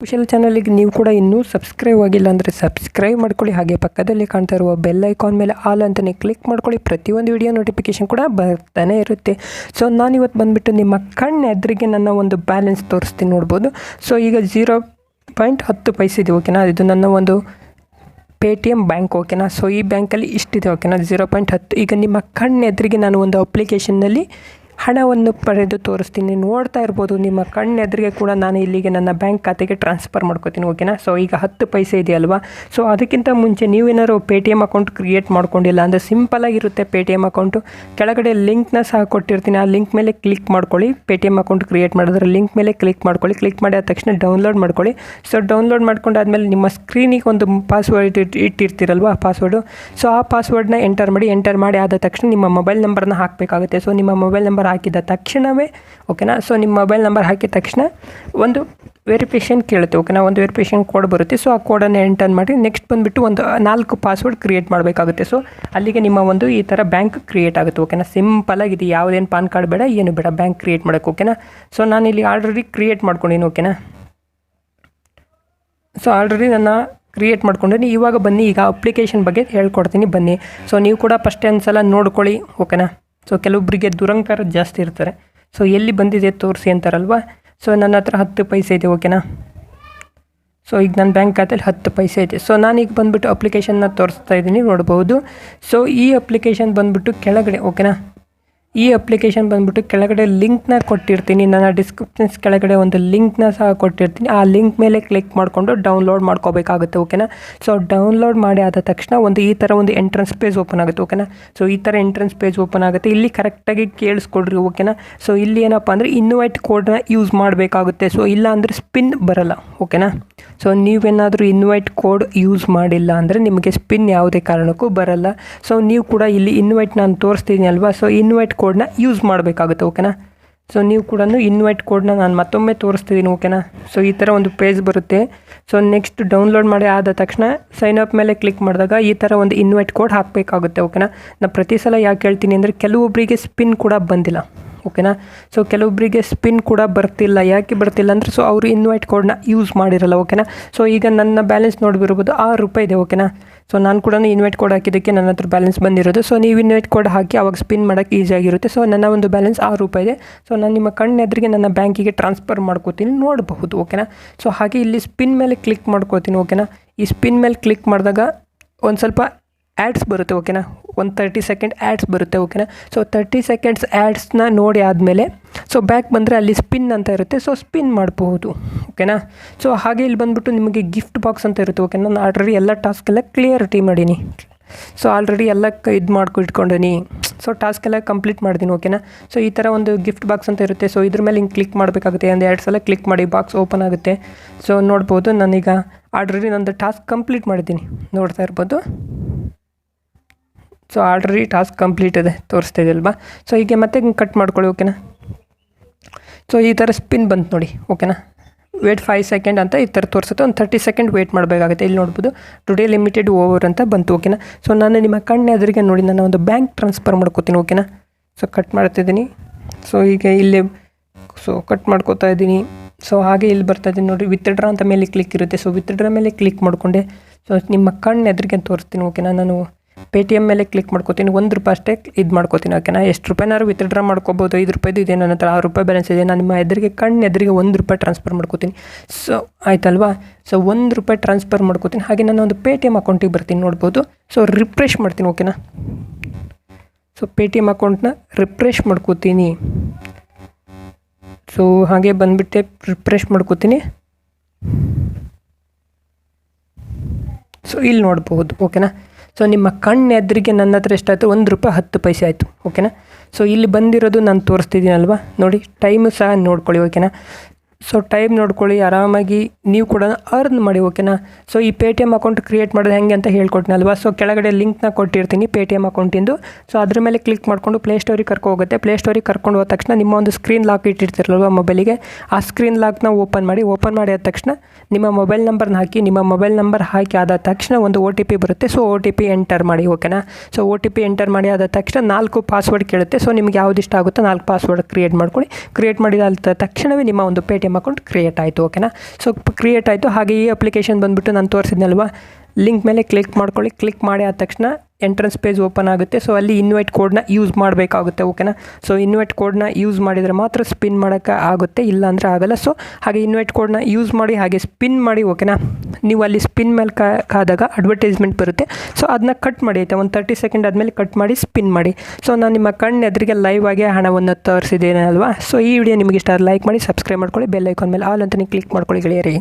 ಕುಶಲ ಚಾನಲ್ಗೆ ನೀವು ಕೂಡ ಇನ್ನೂ ಸಬ್ಸ್ಕ್ರೈಬ್ ಆಗಿಲ್ಲ ಅಂದರೆ ಸಬ್ಸ್ಕ್ರೈಬ್ ಮಾಡ್ಕೊಳ್ಳಿ. ಹಾಗೆ ಪಕ್ಕದಲ್ಲಿ ಕಾಣ್ತಾ ಇರುವ ಬೆಲ್ ಐಕಾನ್ ಮೇಲೆ ಆಲ್ ಅಂತಲೇ ಕ್ಲಿಕ್ ಮಾಡ್ಕೊಳ್ಳಿ. ಪ್ರತಿಯೊಂದು ವಿಡಿಯೋ ನೋಟಿಫಿಕೇಷನ್ ಕೂಡ ಬರ್ತಾನೆ ಇರುತ್ತೆ. ಸೊ ನಾನಿವತ್ತು ಬಂದುಬಿಟ್ಟು ನಿಮ್ಮ ಕಣ್ಣು ಎದುರಿಗೆ ನನ್ನ ಒಂದು ಬ್ಯಾಲೆನ್ಸ್ ತೋರಿಸ್ತೀನಿ, ನೋಡ್ಬೋದು. ಸೊ ಈಗ 0.10 ಇದೆ, ಓಕೆನಾ. ಇದು ನನ್ನ ಒಂದು ಪೇಟಿಎಮ್ ಬ್ಯಾಂಕ್, ಓಕೆನಾ. ಸೊ ಈ ಬ್ಯಾಂಕಲ್ಲಿ ಇಷ್ಟಿದೆ, ಓಕೆನಾ, 0.10. ಈಗ ನಿಮ್ಮ ಕಣ್ಣು ಎದುರಿಗೆ ನಾನು ಒಂದು ಅಪ್ಲಿಕೇಶನ್ನಲ್ಲಿ ಹಣವನ್ನು ಪಡೆದು ತೋರಿಸ್ತೀನಿ, ನೋಡ್ತಾ ಇರ್ಬೋದು. ನಿಮ್ಮ ಕಣ್ಣೆದುರಿಗೆ ಕೂಡ ನಾನು ಇಲ್ಲಿಗೆ ನನ್ನ ಬ್ಯಾಂಕ್ ಖಾತೆಗೆ ಟ್ರಾನ್ಸ್ಫರ್ ಮಾಡ್ಕೋತೀನಿ, ಓಕೆನಾ. ಸೊ ಈಗ 10 ಪೈಸೆ ಇದೆಯಲ್ವಾ. ಸೊ ಅದಕ್ಕಿಂತ ಮುಂಚೆ ನೀವೇನಾದ್ರು ಪೇಟಿಎಮ್ ಅಕೌಂಟ್ ಕ್ರಿಯೇಟ್ ಮಾಡ್ಕೊಂಡಿಲ್ಲ ಅಂದರೆ ಸಿಂಪಲಾಗಿರುತ್ತೆ ಪೇಟಿಎಮ್ ಅಕೌಂಟು. ಕೆಳಗಡೆ ಲಿಂಕ್ನ ಸಹ ಕೊಟ್ಟಿರ್ತೀನಿ, ಆ ಲಿಂಕ್ ಮೇಲೆ ಕ್ಲಿಕ್ ಮಾಡ್ಕೊಳ್ಳಿ. ಪೇಟಿಎಮ್ ಅಕೌಂಟ್ ಕ್ರಿಯೇಟ್ ಮಾಡಿದ್ರೆ ಲಿಂಕ್ ಮೇಲೆ ಕ್ಲಿಕ್ ಮಾಡ್ಕೊಳ್ಳಿ. ಕ್ಲಿಕ್ ಮಾಡಿ ಆದ ತಕ್ಷಣ ಡೌನ್ಲೋಡ್ ಮಾಡ್ಕೊಳ್ಳಿ. ಸೊ ಡೌನ್ಲೋಡ್ ಮಾಡ್ಕೊಂಡಾದ್ಮೇಲೆ ನಿಮ್ಮ ಸ್ಕ್ರೀನಿಗೆ ಒಂದು ಪಾಸ್ವರ್ಡ್ ಇಟ್ಟಿರ್ತೀರಲ್ವ, ಪಾಸ್ವರ್ಡು. ಸೊ ಆ ಪಾಸ್ವರ್ಡ್ನ ಎಂಟರ್ ಮಾಡಿ ಆದ ತಕ್ಷಣ ನಿಮ್ಮ ಮೊಬೈಲ್ ನಂಬರ್ನ ಹಾಕಬೇಕಾಗುತ್ತೆ. ಸೊ ನಿಮ್ಮ ಮೊಬೈಲ್ ನಂಬರ್ ಹಾಕಿದ ತಕ್ಷಣವೇ, ಓಕೆನಾ. ಸೊ ನಿಮ್ಮ ಮೊಬೈಲ್ ನಂಬರ್ ಹಾಕಿದ ತಕ್ಷಣ ಒಂದು ವೆರಿಫಿಕೇಷನ್ ಕೇಳುತ್ತೆ, ಓಕೆನಾ. ಒಂದು ವೆರಿಫಿಕೇಷನ್ ಕೋಡ್ ಬರುತ್ತೆ. ಸೊ ಆ ಕೋಡನ್ನು ಎಂಟರ್ ಮಾಡಿ ನೆಕ್ಸ್ಟ್ ಬಂದುಬಿಟ್ಟು ಒಂದು 4 ಪಾಸ್ವರ್ಡ್ ಕ್ರಿಯೇಟ್ ಮಾಡಬೇಕಾಗುತ್ತೆ. ಸೊ ಅಲ್ಲಿಗೆ ನಿಮ್ಮ ಒಂದು ಈ ಥರ ಬ್ಯಾಂಕ್ ಕ್ರಿಯೇಟ್ ಆಗುತ್ತೆ, ಓಕೆನಾ. ಸಿಂಪಲಾಗಿದೆ, ಯಾವುದೇನು ಪಾನ್ ಕಾರ್ಡ್ ಬೇಡ, ಏನು ಬೇಡ, ಬ್ಯಾಂಕ್ ಕ್ರಿಯೇಟ್ ಮಾಡೋಕ್ಕೆ, ಓಕೆನಾ. ಸೊ ನಾನು ಇಲ್ಲಿ ಆಲ್ರೆಡಿ ಕ್ರಿಯೇಟ್ ಮಾಡ್ಕೊಂಡಿನಿ, ಓಕೆನಾ. ಸೊ ಆಲ್ರೆಡಿ ನನ್ನ ಕ್ರಿಯೇಟ್ ಮಾಡ್ಕೊಂಡಿನಿ. ಇವಾಗ ಬನ್ನಿ, ಈಗ ಅಪ್ಲಿಕೇಶನ್ ಬಗ್ಗೆ ಹೇಳ್ಕೊಡ್ತೀನಿ, ಬನ್ನಿ. ಸೊ ನೀವು ಕೂಡ ಫಸ್ಟ್ ಒಂದು ಸಲ ನೋಡ್ಕೊಳ್ಳಿ, ಓಕೆನಾ. ಸೊ ಕೆಲವೊಬ್ಬರಿಗೆ ದುರಂಕಾರ ಜಾಸ್ತಿ ಇರ್ತಾರೆ. ಸೊ ಎಲ್ಲಿ ಬಂದಿದೆ ತೋರಿಸಿ ಅಂತಾರಲ್ವ. ಸೊ ನನ್ನ ಹತ್ರ 10 ಪೈಸೆ ಇದೆ, ಓಕೆನಾ. ಸೊ ಈಗ ನನ್ನ ಬ್ಯಾಂಕ್ ಖಾತೆಯಲ್ಲಿ 10 ಪೈಸೆ ಇದೆ. ಸೊ ನಾನೀಗ ಬಂದುಬಿಟ್ಟು ಅಪ್ಲಿಕೇಶನ್ನ ತೋರಿಸ್ತಾ ಇದ್ದೀನಿ, ನೋಡ್ಬೋದು. ಸೊ ಈ ಅಪ್ಲಿಕೇಶನ್ ಬಂದುಬಿಟ್ಟು ಕೆಳಗಡೆ, ಓಕೆನಾ. ಈ ಅಪ್ಲಿಕೇಶನ್ ಬಂದುಬಿಟ್ಟು ಕೆಳಗಡೆ ಲಿಂಕ್ನ ಕೊಟ್ಟಿರ್ತೀನಿ, ನನ್ನ ಡಿಸ್ಕ್ರಿಪ್ಷನ್ಸ್ ಕೆಳಗಡೆ ಒಂದು ಲಿಂಕ್ನ ಸಹ ಕೊಟ್ಟಿರ್ತೀನಿ. ಆ ಲಿಂಕ್ ಮೇಲೆ ಕ್ಲಿಕ್ ಮಾಡಿಕೊಂಡು ಡೌನ್ಲೋಡ್ ಮಾಡ್ಕೋಬೇಕಾಗುತ್ತೆ, ಓಕೆನಾ. ಸೊ ಡೌನ್ಲೋಡ್ ಮಾಡಿ ಆದ ತಕ್ಷಣ ಒಂದು ಈ ಥರ ಒಂದು ಎಂಟ್ರೆನ್ಸ್ ಪೇಜ್ ಓಪನ್ ಆಗುತ್ತೆ, ಓಕೆನಾ. ಸೊ ಈ ಥರ ಎಂಟ್ರೆನ್ಸ್ ಪೇಜ್ ಓಪನ್ ಆಗುತ್ತೆ. ಇಲ್ಲಿ ಕರೆಕ್ಟಾಗಿ ಕೇಳಿಸ್ಕೊಡ್ರಿ, ಓಕೆನಾ. ಸೊ ಇಲ್ಲಿ ಏನಪ್ಪ ಅಂದರೆ ಇನ್ವೈಟ್ ಕೋಡ್ನ ಯೂಸ್ ಮಾಡಬೇಕಾಗುತ್ತೆ. ಸೊ ಇಲ್ಲ ಅಂದರೆ ಸ್ಪಿನ್ ಬರಲ್ಲ, ಓಕೆನಾ. ಸೊ ನೀವೇನಾದರೂ ಇನ್ವೈಟ್ ಕೋಡ್ ಯೂಸ್ ಮಾಡಿಲ್ಲ ಅಂದರೆ ನಿಮಗೆ ಸ್ಪಿನ್ ಯಾವುದೇ ಕಾರಣಕ್ಕೂ ಬರಲ್ಲ. ಸೊ ನೀವು ಕೂಡ ಇಲ್ಲಿ ಇನ್ವೈಟ್ ನಾನು ತೋರಿಸ್ತೀನಿ ಅಲ್ವಾ. ಸೊ ಇನ್ವೈಟ್ ಕೋಡ್ನ ಯೂಸ್ ಮಾಡಬೇಕಾಗುತ್ತೆ, ಓಕೆನಾ. ಸೊ ನೀವು ಕೂಡ ಇನ್ವೈಟ್ ಕೋಡ್ನ ನಾನು ಮತ್ತೊಮ್ಮೆ ತೋರಿಸ್ತಿದ್ದೀನಿ, ಓಕೆನಾ. ಸೊ ಈ ಥರ ಒಂದು ಪೇಜ್ ಬರುತ್ತೆ. ಸೊ ನೆಕ್ಸ್ಟ್ ಡೌನ್ಲೋಡ್ ಮಾಡಿ ಆದ ತಕ್ಷಣ ಸೈನ್ ಅಪ್ ಮೇಲೆ ಕ್ಲಿಕ್ ಮಾಡಿದಾಗ ಈ ಥರ ಒಂದು ಇನ್ವೈಟ್ ಕೋಡ್ ಹಾಕಬೇಕಾಗುತ್ತೆ, ಓಕೆನಾ. ನಾನು ಪ್ರತಿ ಸಲ ಯಾಕೆ ಹೇಳ್ತೀನಿ ಅಂದರೆ ಕೆಲವೊಬ್ಬರಿಗೆ ಸ್ಪಿನ್ ಕೂಡ ಬಂದಿಲ್ಲ, ಓಕೆನಾ. ಸೊ ಕೆಲವೊಬ್ಬರಿಗೆ ಸ್ಪಿನ್ ಕೂಡ ಬರ್ತಿಲ್ಲ. ಯಾಕೆ ಬರ್ತಿಲ್ಲ ಅಂದರೆ ಸೊ ಅವರು ಇನ್ವೈಟ್ ಕೋಡ್ನ ಯೂಸ್ ಮಾಡಿರಲ್ಲ, ಓಕೆನಾ. ಸೊ ಈಗ ನನ್ನ ಬ್ಯಾಲೆನ್ಸ್ ನೋಡಿಬಿರ್ಬೋದು, 6 ರೂಪಾಯಿ ಇದೆ, ಓಕೆನಾ. ಸೊ ನಾನು ಕೂಡ ಇನ್ವೈಟ್ ಕೋಡ್ ಹಾಕಿದ್ದಕ್ಕೆ ನನ್ನ ಹತ್ರ ಬ್ಯಾಲೆನ್ಸ್ ಬಂದಿರೋದು. ಸೊ ನೀವು ಇನ್ವೈಟ್ ಕೋಡ್ ಹಾಕಿ ಅವಾಗ ಸ್ಪಿನ್ ಮಾಡೋಕ್ಕೆ ಈಸಿಯಾಗಿರುತ್ತೆ. ಸೊ ನನ್ನ ಒಂದು ಬ್ಯಾಲೆನ್ಸ್ 6 ರೂಪಾಯಿ ಇದೆ. ಸೊ ನಾನು ನಿಮ್ಮ ಕಣ್ಣೆದುರಿಗೆ ನನ್ನ ಬ್ಯಾಂಕಿಗೆ ಟ್ರಾನ್ಸ್ಫರ್ ಮಾಡ್ಕೋತೀನಿ, ನೋಡಬಹುದು, ಓಕೆನಾ. ಸೊ ಹಾಗೆ ಇಲ್ಲಿ ಸ್ಪಿನ್ ಮೇಲೆ ಕ್ಲಿಕ್ ಮಾಡ್ಕೋತೀನಿ, ಓಕೆನಾ. ಈ ಸ್ಪಿನ್ ಮೇಲೆ ಕ್ಲಿಕ್ ಮಾಡಿದಾಗ ಒಂದು ಸ್ವಲ್ಪ ಆ್ಯಡ್ಸ್ ಬರುತ್ತೆ, ಓಕೆನಾ. ಒಂದು 30 ಸೆಕೆಂಡ್ ಆ್ಯಡ್ಸ್ ಬರುತ್ತೆ, ಓಕೆನಾ. ಸೊ 30 ಸೆಕೆಂಡ್ಸ್ ಆ್ಯಡ್ಸ್ನ ನೋಡಿ ಆದಮೇಲೆ ಸೊ ಬ್ಯಾಕ್ ಬಂದರೆ ಅಲ್ಲಿ ಸ್ಪಿನ್ ಅಂತ ಇರುತ್ತೆ. ಸೊ ಸ್ಪಿನ್ ಮಾಡಬಹುದು, ಓಕೆನಾ. ಸೊ ಹಾಗೆ ಇಲ್ಲಿ ಬಂದುಬಿಟ್ಟು ನಿಮಗೆ ಗಿಫ್ಟ್ ಬಾಕ್ಸ್ ಅಂತ ಇರುತ್ತೆ, ಓಕೆನಾ. ನಾನು ಆಲ್ರೆಡಿ ಎಲ್ಲ ಟಾಸ್ಕೆಲ್ಲ ಕ್ಲಿಯರಿಟಿ ಮಾಡೀನಿ. ಸೊ ಆಲ್ರೆಡಿ ಎಲ್ಲ ಇದು ಇಟ್ಕೊಂಡೀನಿ. ಸೊ ಟಾಸ್ಕೆಲ್ಲ ಕಂಪ್ಲೀಟ್ ಮಾಡ್ತೀನಿ, ಓಕೆನಾ. ಸೊ ಈ ಥರ ಒಂದು ಗಿಫ್ಟ್ ಬಾಕ್ಸ್ ಅಂತ ಇರುತ್ತೆ. ಸೊ ಇದ್ರ ಮೇಲೆ ಹಿಂಗೆ ಕ್ಲಿಕ್ ಮಾಡಬೇಕಾಗುತ್ತೆ. ಒಂದು 2 ಸಲ ಕ್ಲಿಕ್ ಮಾಡಿ ಬಾಕ್ಸ್ ಓಪನ್ ಆಗುತ್ತೆ. ಸೊ ನೋಡ್ಬೋದು, ನಾನೀಗ ಆಲ್ರೆಡಿ ನಂದು ಟಾಸ್ಕ್ ಕಂಪ್ಲೀಟ್ ಮಾಡಿದ್ದೀನಿ, ನೋಡ್ತಾ ಇರ್ಬೋದು. ಸೊ ಆಲ್ರೆಡಿ ಟಾಸ್ಕ್ ಕಂಪ್ಲೀಟ್ ಇದೆ, ತೋರಿಸ್ತಾ ಇದೆಯಲ್ವಾ. ಸೊ ಹೀಗೆ ಮತ್ತೆ ಕಟ್ ಮಾಡ್ಕೊಳ್ಳಿ, ಓಕೆನಾ. ಸೊ ಈ ಥರ ಸ್ಪಿನ್ ಬಂತು ನೋಡಿ, ಓಕೆನಾ. ವೇಟ್ 5 ಸೆಕೆಂಡ್ ಅಂತ ಈ ಥರ ತೋರಿಸುತ್ತೆ. ಒಂದು 30 ಸೆಕೆಂಡ್ ವೇಟ್ ಮಾಡಬೇಕಾಗುತ್ತೆ. ಇಲ್ಲಿ ನೋಡ್ಬೋದು ಟುಡೇ ಲಿಮಿಟೆಡ್ ಓವರ್ ಅಂತ ಬಂತು, ಓಕೆನಾ. ಸೊ ನಾನು ನಿಮ್ಮ ಕಣ್ಣೆದುರಿಗೆ ನೋಡಿ ನಾನು ಒಂದು ಬ್ಯಾಂಕ್ ಟ್ರಾನ್ಸ್ಫರ್ ಮಾಡ್ಕೋತೀನಿ, ಓಕೆನಾ. ಸೊ ಕಟ್ ಮಾಡ್ತಿದ್ದೀನಿ. ಸೊ ಈಗ ಇಲ್ಲಿ ಸೊ ಕಟ್ ಮಾಡ್ಕೋತಾ ಇದ್ದೀನಿ. ಸೊ ಹಾಗೆ ಇಲ್ಲಿ ಬರ್ತಾ ಇದ್ದೀನಿ ನೋಡಿ, ವಿತ್ಡ್ರಾ ಅಂತ ಮೇಲೆ ಕ್ಲಿಕ್ ಇರುತ್ತೆ. ಸೊ ವಿತ್ಡ್ರಾ ಮೇಲೆ ಕ್ಲಿಕ್ ಮಾಡಿಕೊಂಡೆ ಸೊ ನಿಮ್ಮ ಕಣ್ಣೆದುರಿಗೆ ತೋರಿಸ್ತೀನಿ, ಓಕೆನಾ. ನಾನು ಪೇಟಿಎಮ್ ಮೇಲೆ ಕ್ಲಿಕ್ ಮಾಡ್ಕೋತೀನಿ. 1 ರೂಪಾಯಿ ಅಷ್ಟೇ ಇದು ಮಾಡ್ಕೋತೀನಿ, ಓಕೆನಾ. ಎಷ್ಟು ರೂಪಾಯಿನಾದ್ರು ವಿತ್ಡ್ರಾ ಮಾಡ್ಕೋಬೋದು. 5 ರೂಪಾಯಿದು ಇದೆ ನನ್ನ ಹತ್ರ, 6 ರೂಪಾಯಿ ಬ್ಯಾಲೆನ್ಸ್ ಇದೆ. ನಾನು ನಿಮ್ಮ ಎದುರಿಗೆ ಕಣ್ಣೆದುರಿಗೆ 1 ರೂಪಾಯಿ ಟ್ರಾನ್ಸ್ಫರ್ ಮಾಡ್ಕೋತೀನಿ. ಸೊ ಆಯ್ತಲ್ವಾ. ಸೊ 1 ರೂಪಾಯಿ ಟ್ರಾನ್ಸ್ಫರ್ ಮಾಡ್ಕೋತೀನಿ. ಹಾಗೆ ನಾನು ಒಂದು ಪೇಟಿಎಮ್ ಅಕೌಂಟಿಗೆ ಬರ್ತೀನಿ, ನೋಡ್ಬೋದು. ಸೊ ರಿಫ್ರೆಶ್ ಮಾಡ್ತೀನಿ, ಓಕೆನಾ. ಸೊ ಪೇಟಿಎಮ್ ಅಕೌಂಟ್ನ ರಿಫ್ರೆಶ್ ಮಾಡ್ಕೋತೀನಿ. ಸೊ ಹಾಗೆ ಬಂದುಬಿಟ್ಟೆ ರಿಫ್ರೆಶ್ ಮಾಡ್ಕೋತೀನಿ. ಸೊ ಇಲ್ಲಿ ನೋಡ್ಬೋದು, ಓಕೆನಾ. ಸೊ ನಿಮ್ಮ ಕಣ್ಣೆದುರಿಗೆ ನನ್ನ ಹತ್ರ ಎಷ್ಟಾಯಿತು, 1 ರೂಪಾಯಿ 10 ಪೈಸೆ ಆಯಿತು, ಓಕೆನಾ. ಸೊ ಇಲ್ಲಿ ಬಂದಿರೋದು ನಾನು ತೋರಿಸ್ತಿದ್ದೀನಲ್ವ, ನೋಡಿ ಟೈಮು ಸಹ ನೋಡ್ಕೊಳ್ಳಿ, ಓಕೆನಾ. ಸೊ ಟೈಮ್ ನೋಡ್ಕೊಳ್ಳಿ, ಆರಾಮಾಗಿ ನೀವು ಕೂಡ ಅರ್ನ್ ಮಾಡಿ, ಓಕೆನಾ. ಸೊ ಈ ಪೇಟಿಎಮ್ ಅಕೌಂಟ್ ಕ್ರಿಯೇಟ್ ಮಾಡೋದು ಹೆಂಗೆ ಅಂತ ಹೇಳ್ಕೊಟ್ನಲ್ವಾ. ಸೊ ಕೆಳಗಡೆ ಲಿಂಕ್ನ ಕೊಟ್ಟಿರ್ತೀನಿ ಪೇಟಿಎಮ್ ಅಕೌಂಟಿಂದು. ಸೊ ಅದ್ರ ಮೇಲೆ ಕ್ಲಿಕ್ ಮಾಡಿಕೊಂಡು ಪ್ಲೇಸ್ಟೋರಿಗೆ ಹೋಗುತ್ತೆ. ಪ್ಲೇಸ್ಟೋರಿಗೆ ಕರ್ಕೊಂಡು ಹೋದ ತಕ್ಷಣ ನಿಮ್ಮ ಒಂದು ಸ್ಕ್ರೀನ್ ಲಾಕ್ ಇಟ್ಟಿರ್ತಿರಲ್ವ ಮೊಬೈಲಿಗೆ, ಆ ಸ್ಕ್ರೀನ್ ಲಾಕ್ನ ಓಪನ್ ಮಾಡಿ ಆದ ತಕ್ಷಣ ನಿಮ್ಮ ಮೊಬೈಲ್ ನಂಬರ್ನ ಹಾಕಿ. ನಿಮ್ಮ ಮೊಬೈಲ್ ನಂಬರ್ ಹಾಕಿ ಆದ ತಕ್ಷಣ ಒಂದು OTP ಬರುತ್ತೆ. ಸೊ OTP ಎಂಟರ್ ಮಾಡಿ, ಓಕೆನಾ. ಸೊ OTP ಎಂಟರ್ ಮಾಡಿ ಆದ ತಕ್ಷಣ 4 ಪಾಸ್ವರ್ಡ್ ಕೇಳುತ್ತೆ. ಸೊ ನಿಮ್ಗೆ ಯಾವ್ದು ಇಷ್ಟ ಆಗುತ್ತೋ 4 ಪಾಸ್ವರ್ಡ್ ಕ್ರಿಯೇಟ್ ಮಾಡ್ಕೊಳ್ಳಿ. ಕ್ರಿಯೇಟ್ ಮಾಡಿದ ತಕ್ಷಣವೇ ನಿಮ್ಮ ಒಂದು ಪೇಟಿಎಮ್ ನಿಮ್ಮ ಅಕೌಂಟ್ ಕ್ರಿಯೇಟ್ ಆಯಿತು. ಓಕೆನಾ. ಸೊ ಕ್ರಿಯೇಟ್ ಆಯಿತು. ಹಾಗೆ ಈ ಅಪ್ಲಿಕೇಶನ್ ಬಂದುಬಿಟ್ಟು ನಾನು ತೋರಿಸಿದ್ನಲ್ವ, ಲಿಂಕ್ ಮೇಲೆ ಕ್ಲಿಕ್ ಮಾಡ್ಕೊಳ್ಳಿ. ಕ್ಲಿಕ್ ಮಾಡಿ ಆದ ತಕ್ಷಣ ಎಂಟ್ರೆನ್ಸ್ ಪೇಜ್ ಓಪನ್ ಆಗುತ್ತೆ. ಸೊ ಅಲ್ಲಿ ಇನ್ವೈಟ್ ಕೋಡ್ನ ಯೂಸ್ ಮಾಡಬೇಕಾಗುತ್ತೆ. ಓಕೆನಾ. ಸೊ ಇನ್ವೈಟ್ ಕೋಡ್ನ ಯೂಸ್ ಮಾಡಿದರೆ ಮಾತ್ರ ಸ್ಪಿನ್ ಮಾಡೋಕ್ಕೆ ಆಗುತ್ತೆ, ಇಲ್ಲ ಅಂದರೆ ಆಗೋಲ್ಲ. ಸೊ ಹಾಗೆ ಇನ್ವೈಟ್ ಕೋಡ್ನ ಯೂಸ್ ಮಾಡಿ ಹಾಗೆ ಸ್ಪಿನ್ ಮಾಡಿ. ಓಕೆನಾ. ನೀವು ಅಲ್ಲಿ ಸ್ಪಿನ್ ಮೇಲೆ ಕಾದಾಗ ಅಡ್ವರ್ಟೈಸ್ಮೆಂಟ್ ಬರುತ್ತೆ. ಸೊ ಅದನ್ನ ಕಟ್ ಮಾಡಿ ಆಯಿತಾ, ಒಂದು 30 ಸೆಕೆಂಡ್ ಆದಮೇಲೆ ಕಟ್ ಮಾಡಿ ಸ್ಪಿನ್ ಮಾಡಿ. ಸೊ ನಾನು ನಿಮ್ಮ ಕಣ್ಣು ಎದುರಿಗೆ ಲೈವ್ ಆಗಿ ಹಣವನ್ನು ತೋರಿಸಿದ್ದೇನೆ ಅಲ್ವಾ. ಸೊ ಈ ವಿಡಿಯೋ ನಿಮಗೆ ಇಷ್ಟ ಲೈಕ್ ಮಾಡಿ, ಸಬ್ಸ್ಕ್ರೈಬ್ ಮಾಡ್ಕೊಳ್ಳಿ, ಬೆಲ್ ಐಕಾನ್ ಮೇಲೆ ಆಲ್ ಅಂತ ನೀವು ಕ್ಲಿಕ್ ಮಾಡ್ಕೊಳ್ಳಿ ಗೆಳೆಯರಿ.